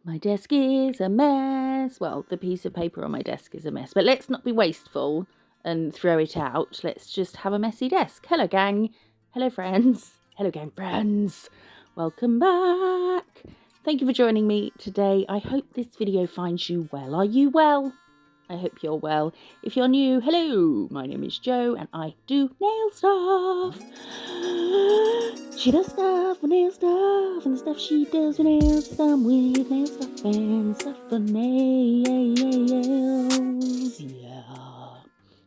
My desk is a mess. Well, the piece of paper on my desk is a mess. But let's not be wasteful and throw it out. Let's just have a messy desk. Hello, gang. Hello, friends. Hello, gang friends. Welcome back. Thank you for joining me today. I hope this video finds you well. Are you well? I hope you're well. If you're new, hello, my name is Jo and I do nail stuff. She does stuff with nail stuff, and the stuff she does with nails is done with nail stuff and stuff for nails. Yeah.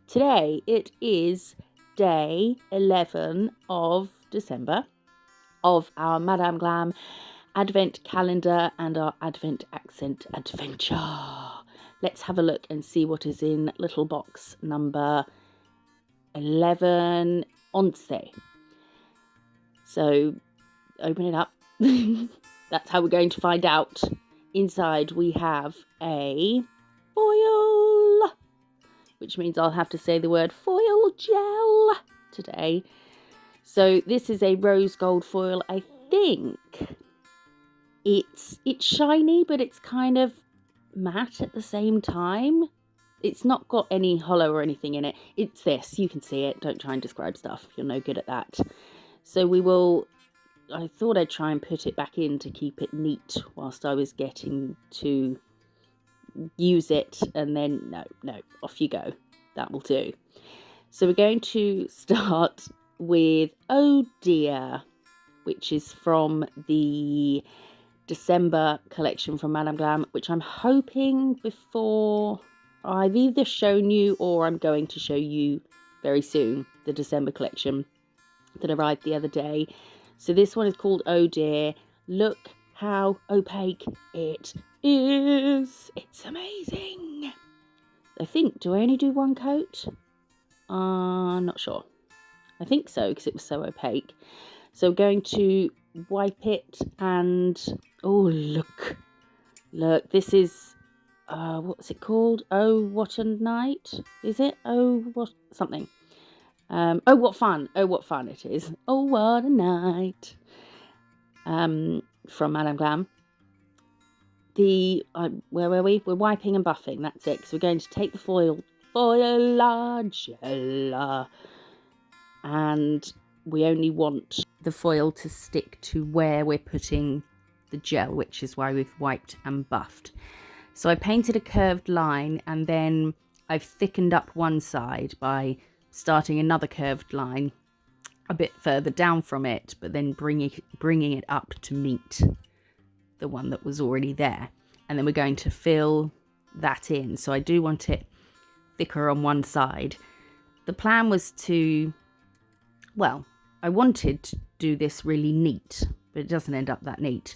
Today it is day 11 of December of our Madame Glam Advent calendar and our Advent accent adventure. Let's have a look and see what is in little box number 11, 11. So open it up. That's how we're going to find out. Inside we have a foil, which means I'll have to say the word foil gel today. So this is a rose gold foil. I think it's shiny, but it's kind of matte at the same time. It's not got any hollow or anything in it. It's this. You can see it. Don't try and describe stuff. You're no good at that. So I thought I'd try and put it back in to keep it neat whilst I was getting to use it. And then, no, off you go. That will do. So we're going to start with Oh Dear, which is from the December collection from Madame Glam, which I'm hoping before I've either shown you or I'm going to show you very soon, the December collection that arrived the other day. So this one is called Oh Dear. Look how opaque it is. It's amazing. I think, do I only do one coat? Not sure. I think so, because it was so opaque. So we're going to wipe it and, oh, look, this is, what's it called? Oh, what a night, is it? Oh, what, something. Oh, what fun it is. Oh, what a night. From Madame Glam. Where were we? We're wiping and buffing, that's it. So we're going to take the foil gel, and we only want the foil to stick to where we're putting the gel, which is why we've wiped and buffed. So I painted a curved line, and then I've thickened up one side by starting another curved line a bit further down from it, but then bringing it up to meet the one that was already there. And then we're going to fill that in. So I do want it thicker on one side. The plan was to, well, I wanted to do this really neat, but it doesn't end up that neat.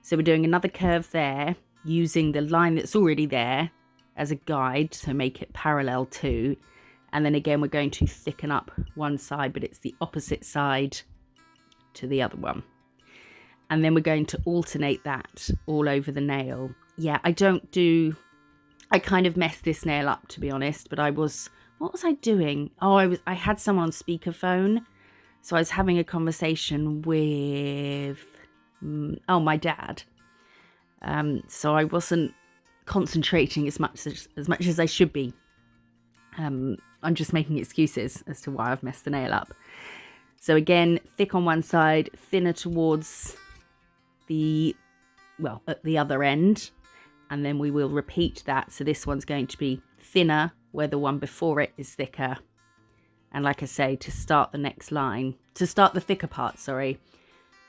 So we're doing another curve there, using the line that's already there as a guide to make it parallel to. And then again, we're going to thicken up one side, but it's the opposite side to the other one. And then we're going to alternate that all over the nail. Yeah, I kind of messed this nail up, to be honest, but what was I doing? Oh, I had someone on speakerphone. So I was having a conversation with, my dad. So I wasn't concentrating as much as I should be. I'm just making excuses as to why I've messed the nail up. So again, thick on one side, thinner towards at the other end. And then we will repeat that. So this one's going to be thinner where the one before it is thicker. And like I say, to start the next line, to start the thicker part,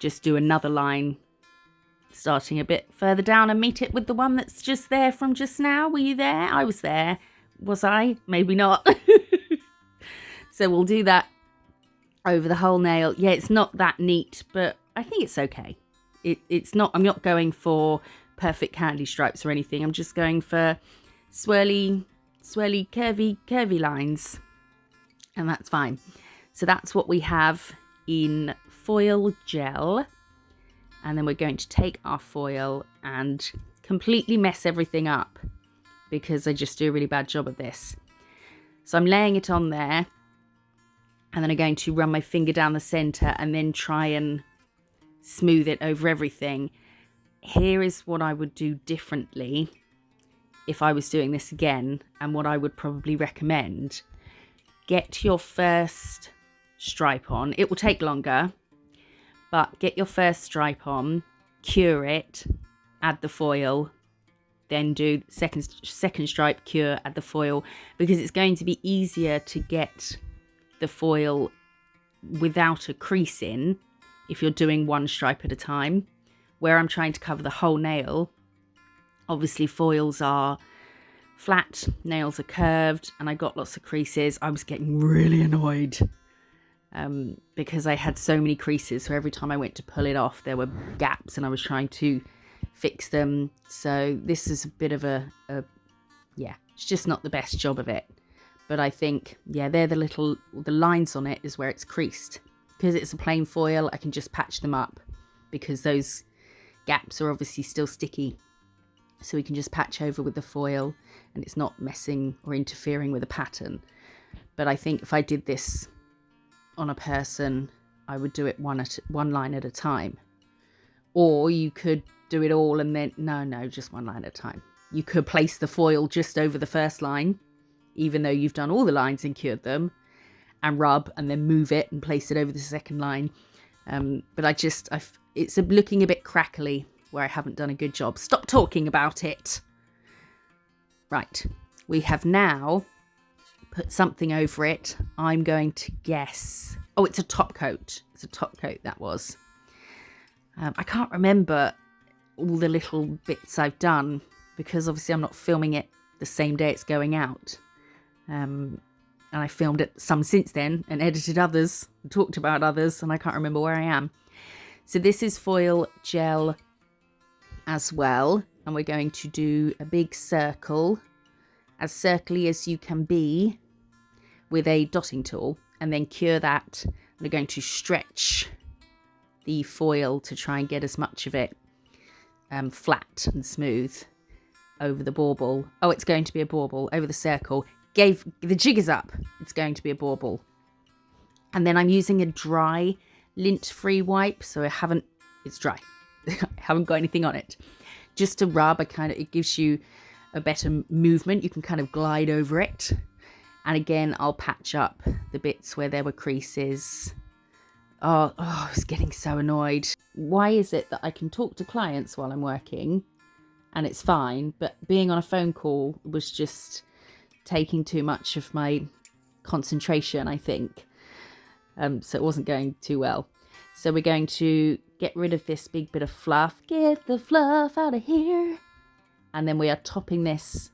just do another line starting a bit further down and meet it with the one that's just there from just now. Were you there? I was there. Was I? Maybe not. So we'll do that over the whole nail. Yeah, it's not that neat, but I think it's okay. It's not, I'm not going for perfect candy stripes or anything. I'm just going for swirly, curvy lines. And that's fine. So that's what we have in foil gel. And then we're going to take our foil and completely mess everything up because I just do a really bad job of this. So I'm laying it on there, and then I'm going to run my finger down the center and then try and smooth it over everything. here is what I would do differently if I was doing this again, and what I would probably recommend. Get your first stripe on. It will take longer, but get your first stripe on, cure it, add the foil, then do second stripe, cure, add the foil, because it's going to be easier to get the foil without a crease in if you're doing one stripe at a time. Where I'm trying to cover the whole nail, obviously foils are flat, nails are curved, and I got lots of creases. I was getting really annoyed because I had so many creases, so every time I went to pull it off there were gaps and I was trying to fix them. So this is a bit of a yeah, it's just not the best job of it. But I think, yeah, they're the lines on it is where it's creased. Because it's a plain foil, I can just patch them up, because those gaps are obviously still sticky. So we can just patch over with the foil and it's not messing or interfering with the pattern. But I think if I did this on a person, I would do it one line at a time. Or you could do it all and then, no, just one line at a time. You could place the foil just over the first line, even though you've done all the lines and cured them, and rub and then move it and place it over the second line. But it's looking a bit crackly where I haven't done a good job. Stop talking about it. Right, we have now put something over it. I'm going to guess. Oh, it's a top coat. It's a top coat, that was. I can't remember all the little bits I've done, because obviously I'm not filming it the same day it's going out. And I filmed it some since then and edited others and talked about others, and I can't remember where I am. So this is foil gel as well, and we're going to do a big circle, as circly as you can be, with a dotting tool, and then cure that. We're going to stretch the foil to try and get as much of it flat and smooth over the bauble. Oh, it's going to be a bauble over the circle. The jig is up. It's going to be a bauble. And then I'm using a dry lint-free wipe, so it's dry. I haven't got anything on it. Just to rub, it gives you a better movement. You can kind of glide over it. And again, I'll patch up the bits where there were creases. Oh, I was getting so annoyed. Why is it that I can talk to clients while I'm working and it's fine, but being on a phone call was just taking too much of my concentration, I think. So it wasn't going too well. So we're going to get rid of this big bit of fluff. Get the fluff out of here. And then we are topping this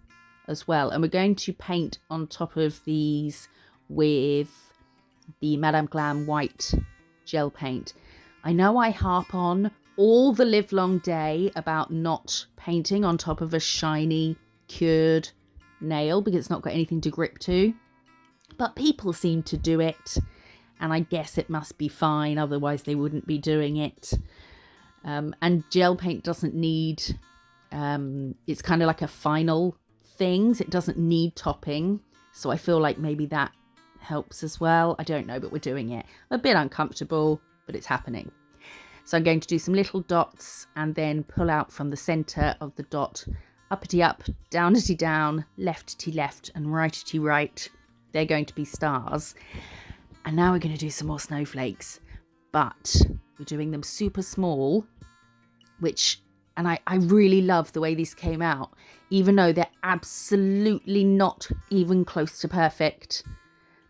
as well. And we're going to paint on top of these with the Madame Glam white gel paint. I know I harp on all the live long day about not painting on top of a shiny, cured nail because it's not got anything to grip to. But people seem to do it. And I guess it must be fine, otherwise they wouldn't be doing it. And gel paint doesn't need, it's kind of like a final thing. It doesn't need topping. So I feel like maybe that helps as well. I don't know, but we're doing it. A bit uncomfortable, but it's happening. So I'm going to do some little dots and then pull out from the centre of the dot, uppity up, downity down, leftity left, and rightity right. They're going to be stars. And now we're going to do some more snowflakes, but we're doing them super small, and I really love the way these came out, even though they're absolutely not even close to perfect.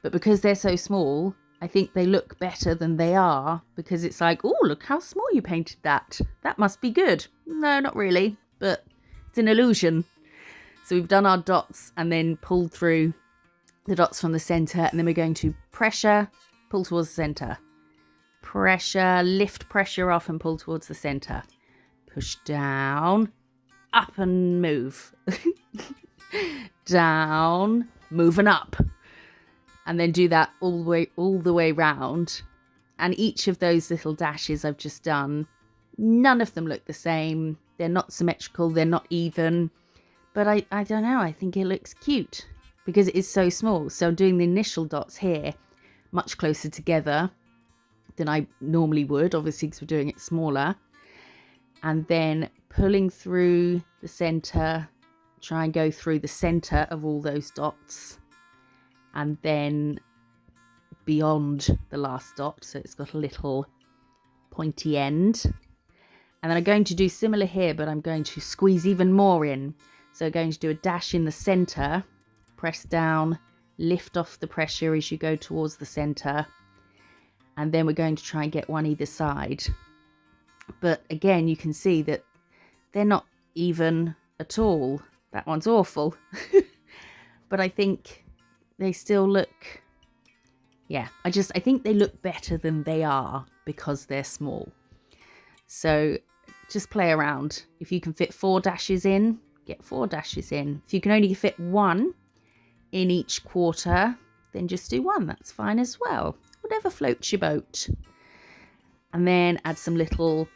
But because they're so small, I think they look better than they are, because it's like, oh, look how small you painted that. That must be good. No, not really, but it's an illusion. So we've done our dots and then pulled through the dots from the centre, and then we're going to pressure, pull towards the centre. Pressure, lift pressure off and pull towards the centre. Push down, up and move. Down, move and up. And then do that all the way round. And each of those little dashes I've just done, none of them look the same. They're not symmetrical, they're not even. But I don't know, I think it looks cute because it is so small. So I'm doing the initial dots here much closer together than I normally would, obviously because we're doing it smaller. And then pulling through the center, try and go through the center of all those dots, and then beyond the last dot, so it's got a little pointy end. And then I'm going to do similar here, but I'm going to squeeze even more in. So I'm going to do a dash in the center, press down, lift off the pressure as you go towards the center, and then we're going to try and get one either side. But again, you can see that they're not even at all. That one's awful. But I think they still look, yeah, I think they look better than they are because they're small. So just play around. If you can fit 4 dashes in, get 4 dashes in. If you can only fit 1 in each quarter, then just do 1. That's fine as well. Whatever floats your boat. And then add some little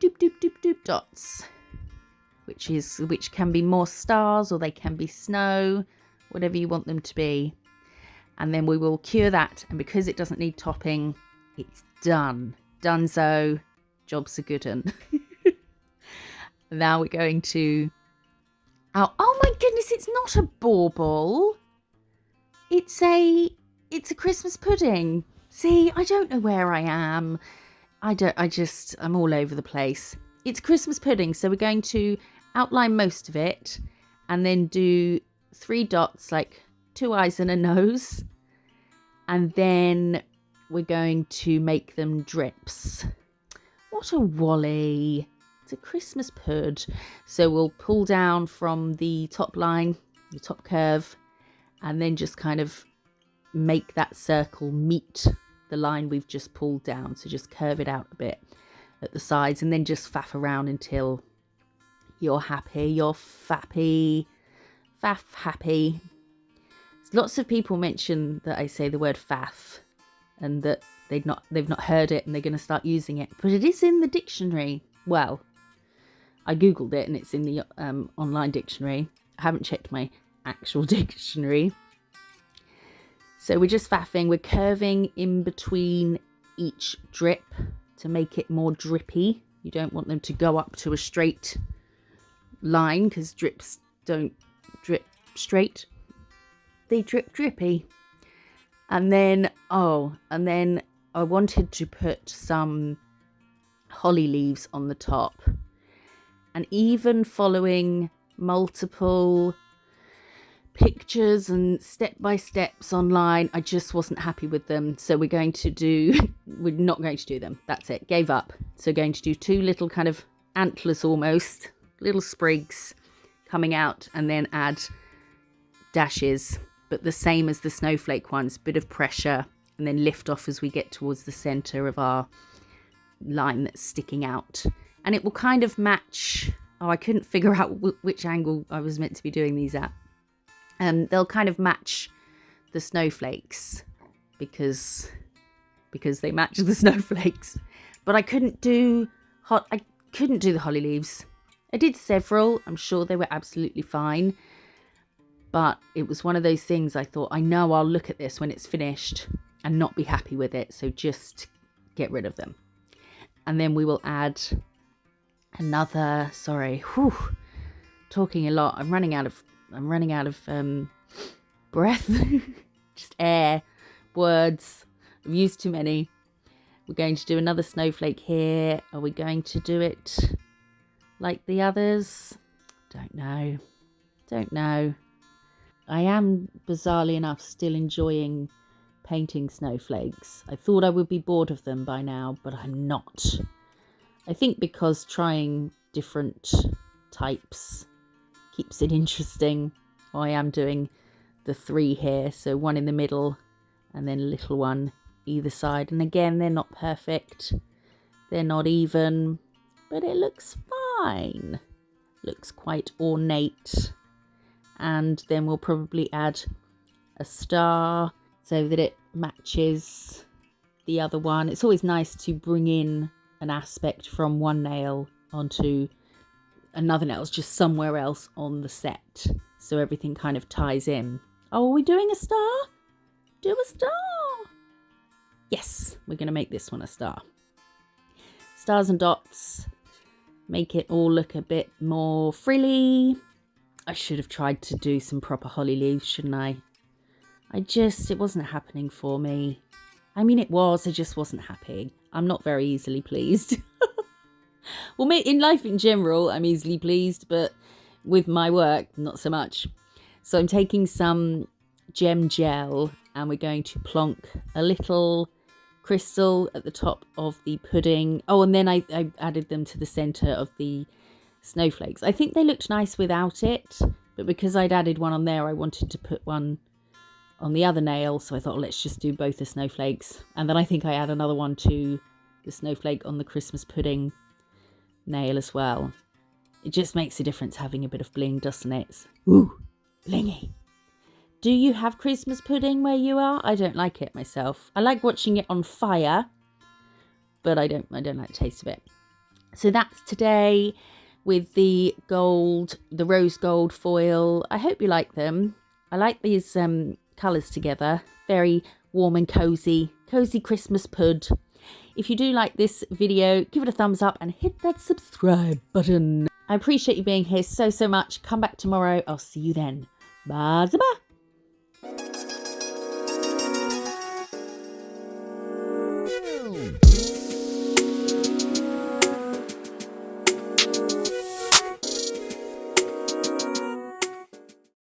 doop doop doop doop dots, which can be more stars or they can be snow, whatever you want them to be. And then we will cure that, and because it doesn't need topping, it's done. Donezo. Job's a good one. Now we're going to... Oh my goodness, it's not a bauble. It's a Christmas pudding. See, I don't know where I am. I'm all over the place. It's Christmas pudding, so we're going to outline most of it and then do 3 dots, like 2 eyes and a nose. And then we're going to make them drips. What a wally. It's a Christmas pud. So we'll pull down from the top line, the top curve, and then just kind of make that circle meet the line we've just pulled down. So just curve it out a bit at the sides and then just faff around until you're happy, you're fappy, faff happy. Lots of people mention that I say the word faff and that they've not heard it and they're going to start using it. But it is in the dictionary. Well, I googled it and it's in the online dictionary. I haven't checked my actual dictionary. So we're just faffing. We're curving in between each drip to make it more drippy. You don't want them to go up to a straight line because drips don't drip straight. They drip drippy. And then I wanted to put some holly leaves on the top. And even following multiple pictures and step-by-steps online, I just wasn't happy with them. So we're not going to do them. That's it. Gave up. So going to do 2 little kind of antlers almost, little sprigs coming out, and then add dashes, but the same as the snowflake ones, bit of pressure, and then lift off as we get towards the center of our line that's sticking out. And it will kind of match. Oh, I couldn't figure out which angle I was meant to be doing these at. They'll kind of match the snowflakes because they match the snowflakes. But I couldn't do the holly leaves. I did several. I'm sure they were absolutely fine. But it was one of those things I thought, I know I'll look at this when it's finished and not be happy with it. So just get rid of them. And then we will add another, talking a lot. I'm running out of breath, just air, words. I've used too many. We're going to do another snowflake here. Are we going to do it like the others? Don't know. I am, bizarrely enough, still enjoying painting snowflakes. I thought I would be bored of them by now, but I'm not. I think because trying different types keeps it interesting. I am doing the 3 here, so 1 in the middle and then a little one either side. And again, they're not perfect. They're not even, but it looks fine. Looks quite ornate. And then we'll probably add a star so that it matches the other one. It's always nice to bring in an aspect from one nail onto another nail, just somewhere else on the set, so everything kind of ties in. Oh, are we doing a star? Do a star. Yes, we're going to make this one a star. Stars and dots. make it all look a bit more frilly. I should have tried to do some proper holly leaves, shouldn't I? It wasn't happening for me. I mean, it was, I just wasn't happy. I'm not very easily pleased. Well, in life in general, I'm easily pleased, but with my work, not so much. So I'm taking some gem gel and we're going to plonk a little crystal at the top of the pudding. Oh, and then I added them to the centre of the snowflakes. I think they looked nice without it, but because I'd added one on there, I wanted to put one on the other nail. So I thought, let's just do both the snowflakes. And then I think I add another one to the snowflake on the Christmas pudding nail as well. It just makes a difference having a bit of bling, doesn't it? Ooh, blingy. Do you have Christmas pudding where you are? I don't like it myself. I like watching it on fire, but I don't like the taste of it. So that's today with the rose gold foil. I hope you like them. I like these colours together. Very warm and cozy Christmas pud. If you do like this video, give it a thumbs up and hit that subscribe button. I appreciate you being here so much. Come back tomorrow. I'll see you then. Bye-bye.